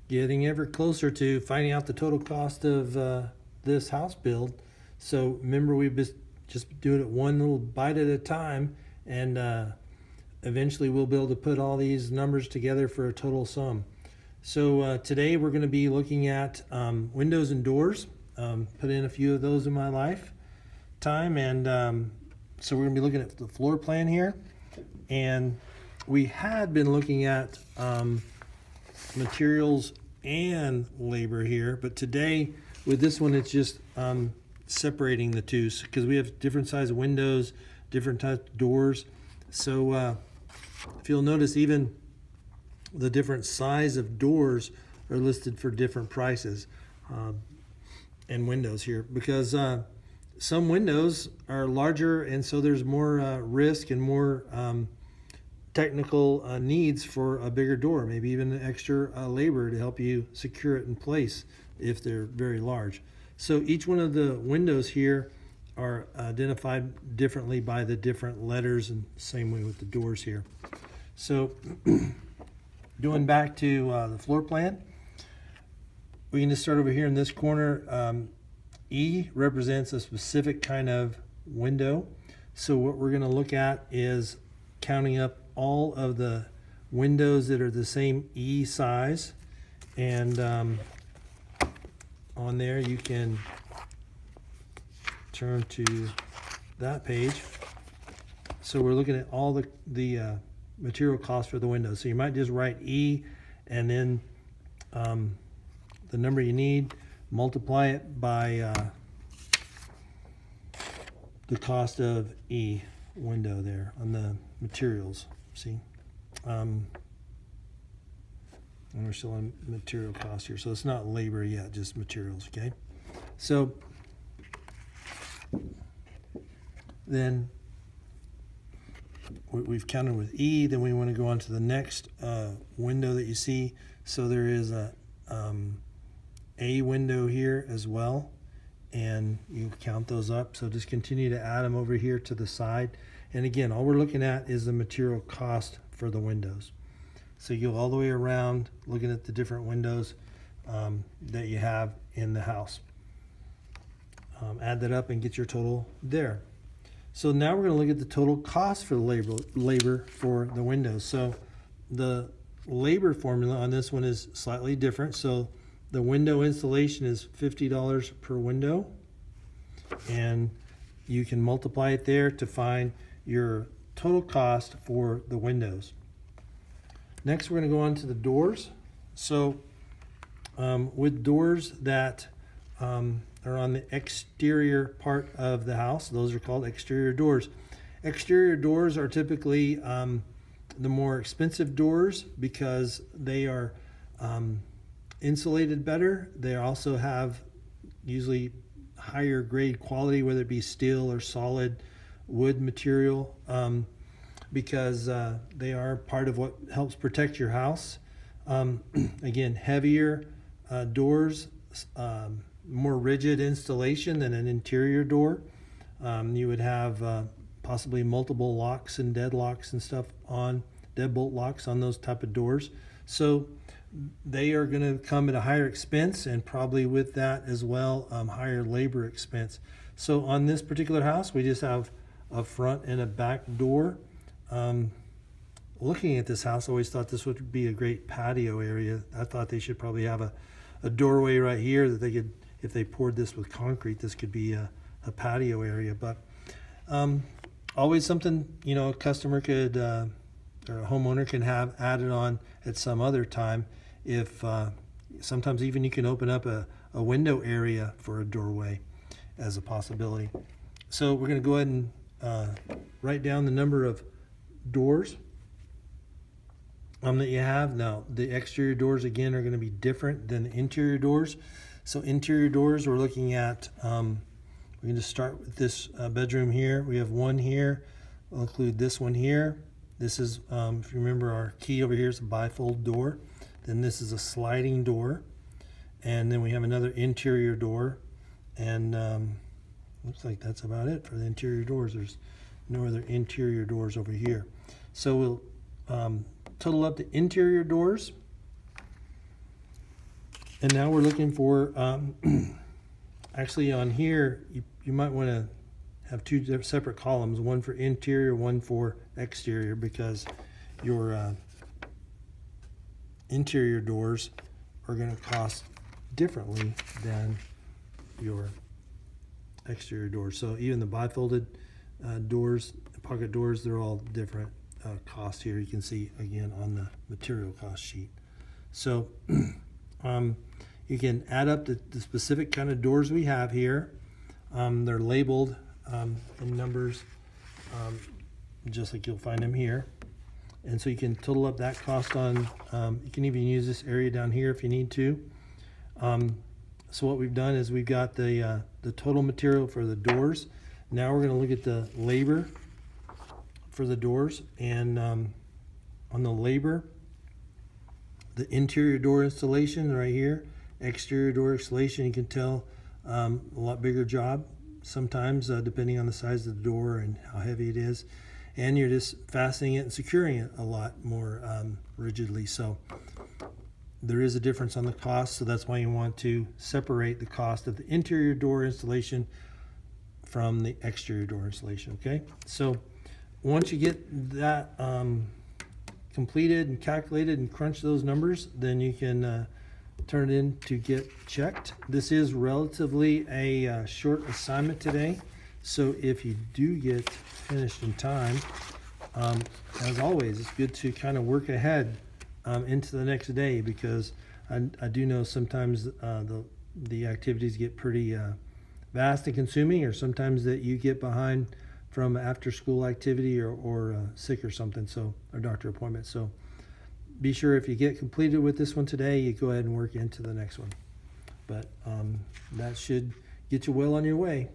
getting ever closer to finding out the total cost of this house build. So remember, we just doing it one little bite at a time, and eventually we'll be able to put all these numbers together for a total sum. So today we're going to be looking at windows and doors. Put in a few of those in my lifetime, and so we're going to be looking at the floor plan here. And we had been looking at materials and labor here, but today with this one it's just separating the two because we have different size windows, different types of doors. So if you'll notice, even the different size of doors are listed for different prices and windows here, because some windows are larger, and so there's more risk and more technical needs for a bigger door, maybe even extra labor to help you secure it in place if they're very large. So each one of the windows here are identified differently by the different letters, and same way with the doors here. So going back to the floor plan, we can just start over here in this corner. E represents a specific kind of window. So what we're going to look at is counting up all of the windows that are the same E size, and on there you can turn to that page. So we're looking at all the material costs for the windows. So you might just write E and then the number you need, multiply it by the cost of E window there on the materials. See, and we're still on material cost here, so it's not labor yet, just materials. Okay, so then we've counted with E. Then we want to go on to the next window that you see. So there is a window here as well, and you count those up. So just continue to add them over here to the side. And again, all we're looking at is the material cost for the windows. So you go all the way around looking at the different windows that you have in the house. Add that up and get your total there. So now we're going to look at the total cost for the labor for the windows. So the labor formula on this one is slightly different. So the window installation is $50 per window, and you can multiply it there to find your total cost for the windows. Next, we're going to go on to the doors. So with doors that are on the exterior part of the house, those are called exterior doors. Exterior doors are typically the more expensive doors because they are insulated better. They also have usually higher grade quality, whether it be steel or solid wood material, because they are part of what helps protect your house. Again, heavier doors, more rigid installation than an interior door. You would have possibly multiple locks and deadlocks and stuff on, deadbolt locks on those type of doors. So they are going to come at a higher expense, and probably with that as well, higher labor expense. So on this particular house, we just have a front and a back door. Looking at this house, I always thought this would be a great patio area. I thought they should probably have a doorway right here that they could, if they poured this with concrete, this could be a patio area. But always something, a customer could, or a homeowner can have added on at some other time. If sometimes even you can open up a window area for a doorway as a possibility. So we're going to go ahead and write down the number of doors that you have. Now, the exterior doors, again, are going to be different than the interior doors. So interior doors, we're looking at, we're going to start with this bedroom here. We have one here. We'll include this one here. This is, if you remember, our key over here is a bifold door. Then this is a sliding door. And then we have another interior door. And looks like that's about it for the interior doors. There's no other interior doors over here. So we'll total up the interior doors. And now we're looking for, actually on here, you might want to have two separate columns, one for interior, one for exterior, because your interior doors are going to cost differently than your exterior doors. So even the bifolded doors, pocket doors, they're all different cost here. You can see again on the material cost sheet. So you can add up the specific kind of doors we have here. They're labeled in numbers, just like you'll find them here. And so you can total up that cost on, you can even use this area down here if you need to. So what we've done is we've got the total material for the doors. Now we're going to look at the labor for the doors. And on the labor, the interior door installation right here, exterior door installation, you can tell a lot bigger job sometimes depending on the size of the door and how heavy it is. And you're just fastening it and securing it a lot more rigidly. So there is a difference on the cost, so that's why you want to separate the cost of the interior door installation from the exterior door installation, okay? So once you get that completed and calculated and crunch those numbers, then you can turn it in to get checked. This is relatively a short assignment today, so if you do get finished in time, as always, it's good to kind of work ahead into the next day, because I do know sometimes the activities get pretty vast and consuming, or sometimes that you get behind from after school activity or sick or something, so, or doctor appointment. So be sure if you get completed with this one today, you go ahead and work into the next one. But that should get you well on your way.